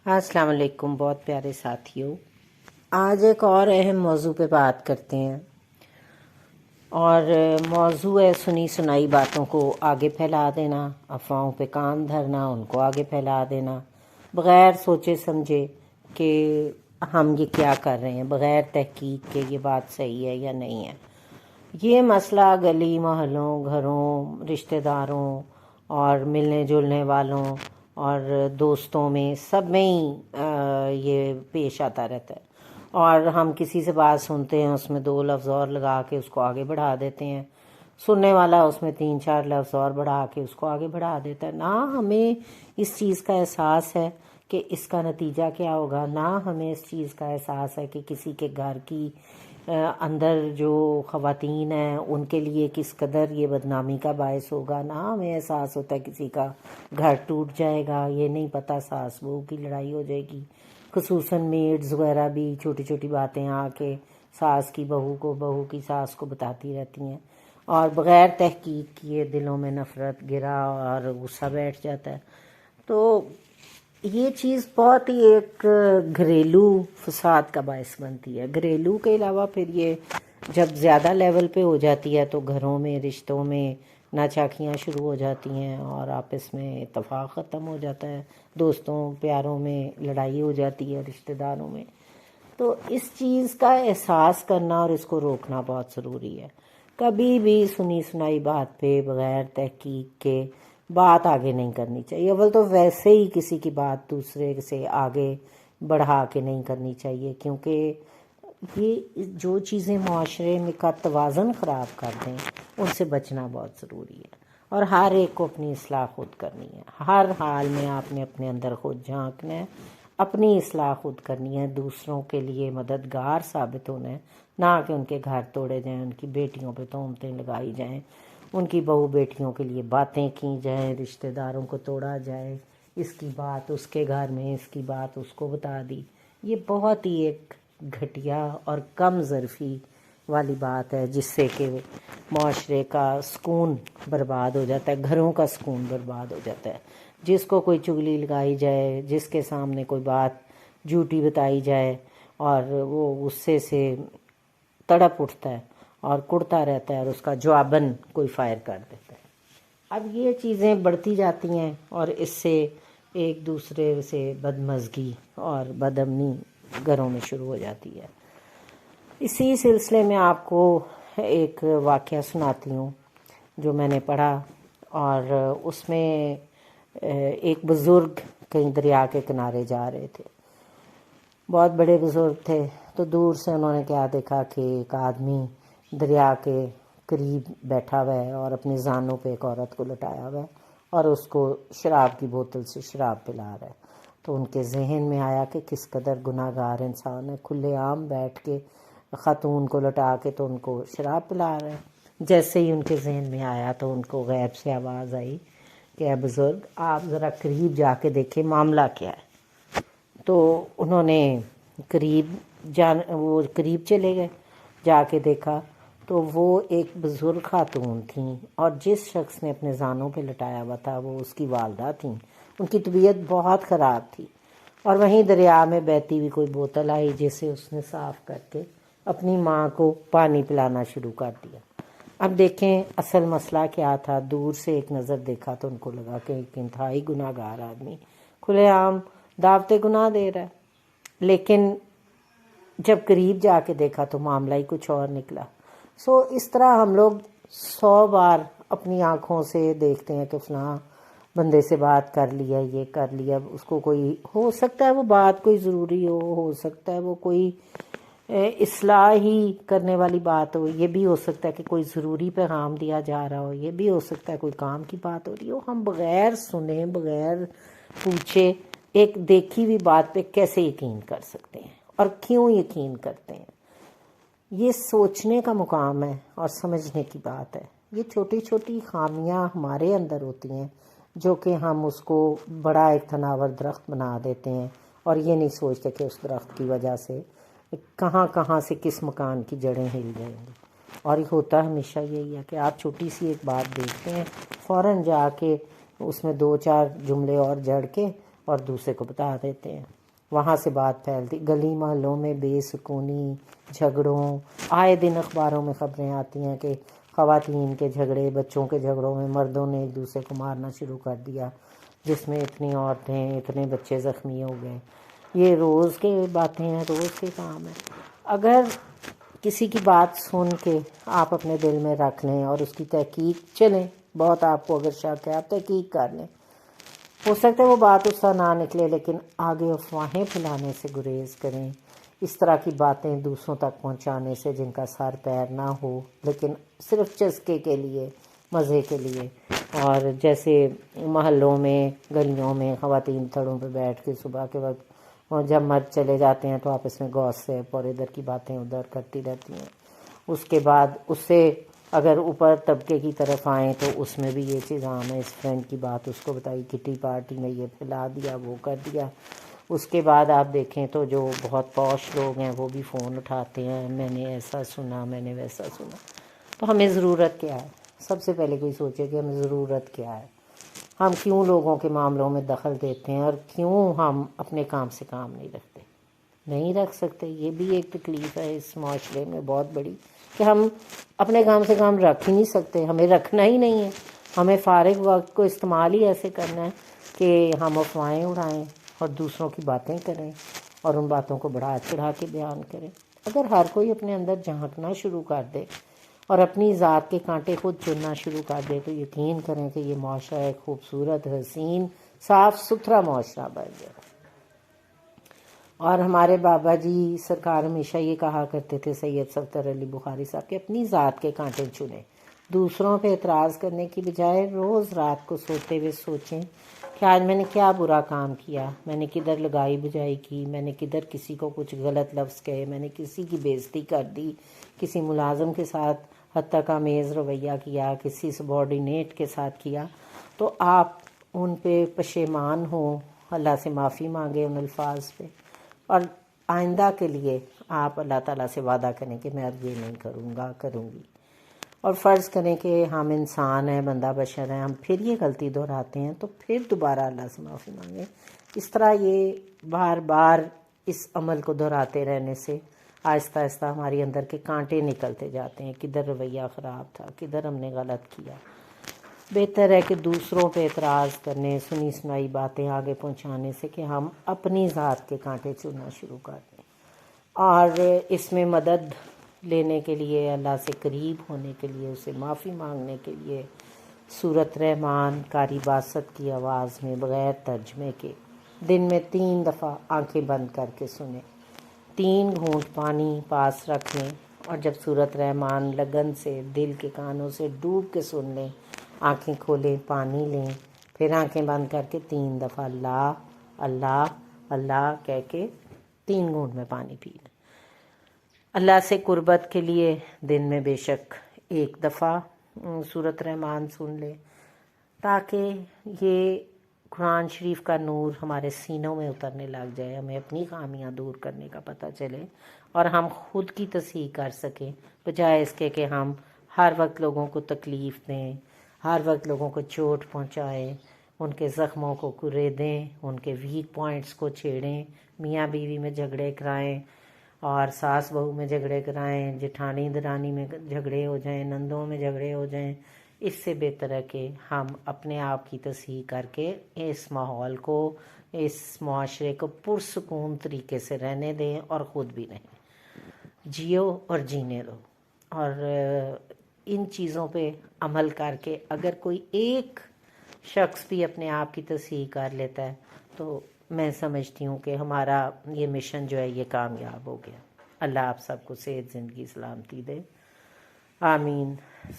السلام علیکم بہت پیارے ساتھیوں، آج ایک اور اہم موضوع پہ بات کرتے ہیں، اور موضوع ہے سنی سنائی باتوں کو آگے پھیلا دینا، افواہوں پہ کان دھرنا، ان کو آگے پھیلا دینا بغیر سوچے سمجھے کہ ہم یہ کیا کر رہے ہیں، بغیر تحقیق کہ یہ بات صحیح ہے یا نہیں ہے۔ یہ مسئلہ گلی محلوں، گھروں، رشتہ داروں اور ملنے جلنے والوں اور دوستوں میں سب میں ہی یہ پیش آتا رہتا ہے، اور ہم کسی سے بات سنتے ہیں اس میں دو لفظ اور لگا کے اس کو آگے بڑھا دیتے ہیں، سننے والا اس میں تین چار لفظ اور بڑھا کے اس کو آگے بڑھا دیتا ہے۔ نہ ہمیں اس چیز کا احساس ہے کہ اس کا نتیجہ کیا ہوگا، نہ ہمیں اس چیز کا احساس ہے کہ کسی کے گھر کی اندر جو خواتین ہیں ان کے لیے کس قدر یہ بدنامی کا باعث ہوگا، نہ ہمیں احساس ہوتا ہے کسی کا گھر ٹوٹ جائے گا، یہ نہیں پتہ ساس بہو کی لڑائی ہو جائے گی، خصوصاً میڈز وغیرہ بھی چھوٹی چھوٹی باتیں آ کے ساس کی بہو کو، بہو کی ساس کو بتاتی رہتی ہیں، اور بغیر تحقیق کیے دلوں میں نفرت گرا اور غصہ بیٹھ جاتا ہے۔ تو یہ چیز بہت ہی ایک گھریلو فساد کا باعث بنتی ہے۔ گھریلو کے علاوہ پھر یہ جب زیادہ لیول پہ ہو جاتی ہے تو گھروں میں، رشتوں میں ناچاکیاں شروع ہو جاتی ہیں اور آپس میں اتفاق ختم ہو جاتا ہے، دوستوں پیاروں میں لڑائی ہو جاتی ہے، رشتہ داروں میں۔ تو اس چیز کا احساس کرنا اور اس کو روکنا بہت ضروری ہے۔ کبھی بھی سنی سنائی بات پہ بغیر تحقیق کے بات آگے نہیں کرنی چاہیے۔ اول تو ویسے ہی کسی کی بات دوسرے سے آگے بڑھا کے نہیں کرنی چاہیے، کیونکہ یہ جو چیزیں معاشرے میں کا توازن خراب کر دیں ان سے بچنا بہت ضروری ہے، اور ہر ایک کو اپنی اصلاح خود کرنی ہے۔ ہر حال میں آپ نے اپنے اندر خود جھانکنا ہے، اپنی اصلاح خود کرنی ہے، دوسروں کے لیے مددگار ثابت ہونا ہے، نہ کہ ان کے گھر توڑے جائیں، ان کی بیٹیوں پہ تہمتیں لگائی جائیں، ان کی بہو بیٹیوں کے لیے باتیں کی جائیں، رشتہ داروں کو توڑا جائے، اس کی بات اس کے گھر میں، اس کی بات اس کو بتا دی۔ یہ بہت ہی ایک گھٹیا اور کم ظرفی والی بات ہے، جس سے کہ معاشرے کا سکون برباد ہو جاتا ہے، گھروں کا سکون برباد ہو جاتا ہے۔ جس کو کوئی چغلی لگائی جائے، جس کے سامنے کوئی بات جھوٹی بتائی جائے اور وہ غصے سے تڑپ اٹھتا ہے اور کڑتا رہتا ہے، اور اس کا جواباً کوئی فائر کر دیتا ہے۔ اب یہ چیزیں بڑھتی جاتی ہیں اور اس سے ایک دوسرے سے بدمزگی اور بدامنی گھروں میں شروع ہو جاتی ہے۔ اسی سلسلے میں آپ کو ایک واقعہ سناتی ہوں جو میں نے پڑھا، اور اس میں ایک بزرگ کہیں دریا کے کنارے جا رہے تھے، بہت بڑے بزرگ تھے۔ تو دور سے انہوں نے کیا دیکھا کہ ایک آدمی دریا کے قریب بیٹھا ہوا ہے اور اپنے زانوں پہ ایک عورت کو لٹایا ہوا ہے اور اس کو شراب کی بوتل سے شراب پلا رہا ہے۔ تو ان کے ذہن میں آیا کہ کس قدر گناہ گار انسان ہے، کھلے عام بیٹھ کے خاتون کو لٹا کے تو ان کو شراب پلا رہا ہے۔ جیسے ہی ان کے ذہن میں آیا تو ان کو غیب سے آواز آئی کہ اے بزرگ، آپ ذرا قریب جا کے دیکھیں معاملہ کیا ہے۔ تو انہوں نے وہ قریب چلے گئے، جا کے دیکھا تو وہ ایک بزرگ خاتون تھیں، اور جس شخص نے اپنے زانوں پہ لٹایا ہوا تھا وہ اس کی والدہ تھیں۔ ان کی طبیعت بہت خراب تھی، اور وہیں دریا میں بہتی ہوئی کوئی بوتل آئی جسے اس نے صاف کر کے اپنی ماں کو پانی پلانا شروع کر دیا۔ اب دیکھیں اصل مسئلہ کیا تھا۔ دور سے ایک نظر دیکھا تو ان کو لگا کہ ایک انتہائی گناہ گار آدمی کھلے عام دعوت گناہ دے رہا ہے، لیکن جب قریب جا کے دیکھا تو معاملہ ہی کچھ اور نکلا۔ اس طرح ہم لوگ 100 بار اپنی آنکھوں سے دیکھتے ہیں کہ فلاں بندے سے بات کر لیا، یہ کر لیا، اس کو کوئی ہو سکتا ہے وہ بات کوئی ضروری ہو سکتا ہے وہ کوئی اصلاح ہی کرنے والی بات ہو، یہ بھی ہو سکتا ہے کہ کوئی ضروری پیغام دیا جا رہا ہو، یہ بھی ہو سکتا ہے کوئی کام کی بات ہو رہی ہو۔ ہم بغیر سنے، بغیر پوچھے ایک دیکھی ہوئی بات پہ کیسے یقین کر سکتے ہیں، اور کیوں یقین کرتے ہیں؟ یہ سوچنے کا مقام ہے اور سمجھنے کی بات ہے۔ یہ چھوٹی چھوٹی خامیاں ہمارے اندر ہوتی ہیں جو کہ ہم اس کو بڑا ایک تناور درخت بنا دیتے ہیں، اور یہ نہیں سوچتے کہ اس درخت کی وجہ سے کہاں کہاں سے کس مکان کی جڑیں ہل جائیں گی۔ اور یہ ہوتا ہمیشہ یہی ہے کہ آپ چھوٹی سی ایک بات دیکھتے ہیں، فوراً جا کے اس میں 2-4 جملے اور جڑ کے اور دوسرے کو بتا دیتے ہیں، وہاں سے بات پھیلتی، گلی محلوں میں بے سکونی، جھگڑوں، آئے دن اخباروں میں خبریں آتی ہیں کہ خواتین کے جھگڑے، بچوں کے جھگڑوں میں مردوں نے ایک دوسرے کو مارنا شروع کر دیا، جس میں اتنی عورتیں، اتنے بچے زخمی ہو گئے۔ یہ روز کے باتیں ہیں، روز کے کام ہیں۔ اگر کسی کی بات سن کے آپ اپنے دل میں رکھ لیں اور اس کی تحقیق چلیں، بہت آپ کو اگر شک ہے آپ تحقیق کر لیں، ہو سکتا ہے وہ بات اس طرح نہ نکلے، لیکن آگے افواہیں پھیلانے سے گریز کریں، اس طرح کی باتیں دوسروں تک پہنچانے سے جن کا سر پیر نہ ہو، لیکن صرف چسکے کے لیے، مزے کے لیے۔ اور جیسے محلوں میں، گلیوں میں خواتین تھڑوں پہ بیٹھ کے صبح کے وقت، اور جب مرد چلے جاتے ہیں تو آپس میں گوسپ اور ادھر کی باتیں ادھر کرتی رہتی ہیں۔ اس کے بعد اس سے اگر اوپر طبقے کی طرف آئیں تو اس میں بھی یہ چیز عام ہے، اس فرینڈ کی بات اس کو بتائی، کٹی پارٹی میں یہ پھیلا دیا، وہ کر دیا۔ اس کے بعد آپ دیکھیں تو جو بہت پوش لوگ ہیں وہ بھی فون اٹھاتے ہیں، میں نے ایسا سنا، میں نے ویسا سنا۔ تو ہمیں ضرورت کیا ہے؟ سب سے پہلے کوئی سوچے کہ ہمیں ضرورت کیا ہے، ہم کیوں لوگوں کے معاملوں میں دخل دیتے ہیں، اور کیوں ہم اپنے کام سے کام نہیں رکھتے، نہیں رکھ سکتے۔ یہ بھی ایک تکلیف ہے اس معاشرے میں بہت بڑی، کہ ہم اپنے کام سے کام رکھ ہی نہیں سکتے، ہمیں رکھنا ہی نہیں ہے۔ ہمیں فارغ وقت کو استعمال ہی ایسے کرنا ہے کہ ہم افواہیں اڑائیں اور دوسروں کی باتیں کریں اور ان باتوں کو بڑھا چڑھا کے بیان کریں۔ اگر ہر کوئی اپنے اندر جھانکنا شروع کر دے اور اپنی ذات کے کانٹے خود چننا شروع کر دے تو یقین کریں کہ یہ معاشرہ ایک خوبصورت، حسین، صاف ستھرا معاشرہ بن جائے۔ اور ہمارے بابا جی سرکار ہمیشہ یہ کہا کرتے تھے، سید صفدر علی بخاری صاحب، کہ اپنی ذات کے کانٹے چنیں، دوسروں پہ اعتراض کرنے کی بجائے روز رات کو سوتے ہوئے سوچیں کہ آج میں نے کیا برا کام کیا، میں نے کدھر لگائی بجائی کی، میں نے کدھر کسی کو کچھ غلط لفظ کہے، میں نے کسی کی بے عزتی کر دی، کسی ملازم کے ساتھ حد تک آمیز رویہ کیا، کسی سبارڈینیٹ کے ساتھ کیا، تو آپ ان پہ پشیمان ہوں، اللہ سے معافی مانگیں ان الفاظ پہ، اور آئندہ کے لیے آپ اللہ تعالیٰ سے وعدہ کریں کہ میں اب یہ نہیں کروں گا، کروں گی۔ اور فرض کریں کہ ہم انسان ہیں، بندہ بشر ہیں، ہم پھر یہ غلطی دہراتے ہیں تو پھر دوبارہ اللہ سے معافی مانگیں۔ اس طرح یہ بار بار اس عمل کو دہراتے رہنے سے آہستہ آہستہ ہمارے اندر کے کانٹے نکلتے جاتے ہیں، کدھر رویہ خراب تھا، کدھر ہم نے غلط کیا۔ بہتر ہے کہ دوسروں پہ اعتراض کرنے، سنی سنائی باتیں آگے پہنچانے سے کہ ہم اپنی ذات کے کانٹے چننا شروع کر دیں، اور اس میں مدد لینے کے لیے، اللہ سے قریب ہونے کے لیے، اسے معافی مانگنے کے لیے سورۃ رحمان قاری باسط کی آواز میں بغیر ترجمے کے دن میں 3 دفعہ آنکھیں بند کر کے سنیں، 3 گھونٹ پانی پاس رکھ لیں، اور جب سورۃ رحمان لگن سے دل کے کانوں سے ڈوب کے سن لیں، آنکھیں کھولیں، پانی لیں، پھر آنکھیں بند کر کے 3 دفعہ اللہ اللہ اللہ کہہ کے 3 گھونٹ میں پانی پی لیں۔ اللہ سے قربت کے لیے دن میں بے شک 1 دفعہ سورۃ رحمان سن لیں، تاکہ یہ قرآن شریف کا نور ہمارے سینوں میں اترنے لگ جائے، ہمیں اپنی خامیاں دور کرنے کا پتہ چلے اور ہم خود کی تصحیح کر سکیں، بجائے اس کے کہ ہم ہر وقت لوگوں کو تکلیف دیں، ہر وقت لوگوں کو چوٹ پہنچائیں، ان کے زخموں کو کریدیں، ان کے ویک پوائنٹس کو چھیڑیں، میاں بیوی میں جھگڑے کرائیں اور ساس بہو میں جھگڑے کرائیں، جٹھانی درانی میں جھگڑے ہو جائیں، نندوں میں جھگڑے ہو جائیں۔ اس سے بہتر ہے کہ ہم اپنے آپ کی تصحیح کر کے اس ماحول کو، اس معاشرے کو پرسکون طریقے سے رہنے دیں اور خود بھی رہیں، جیو اور جینے دو۔ اور ان چیزوں پہ عمل کر کے اگر کوئی ایک شخص بھی اپنے آپ کی تصحیح کر لیتا ہے تو میں سمجھتی ہوں کہ ہمارا یہ مشن جو ہے یہ کامیاب ہو گیا۔ اللہ آپ سب کو صحت، زندگی، سلامتی دے، آمین۔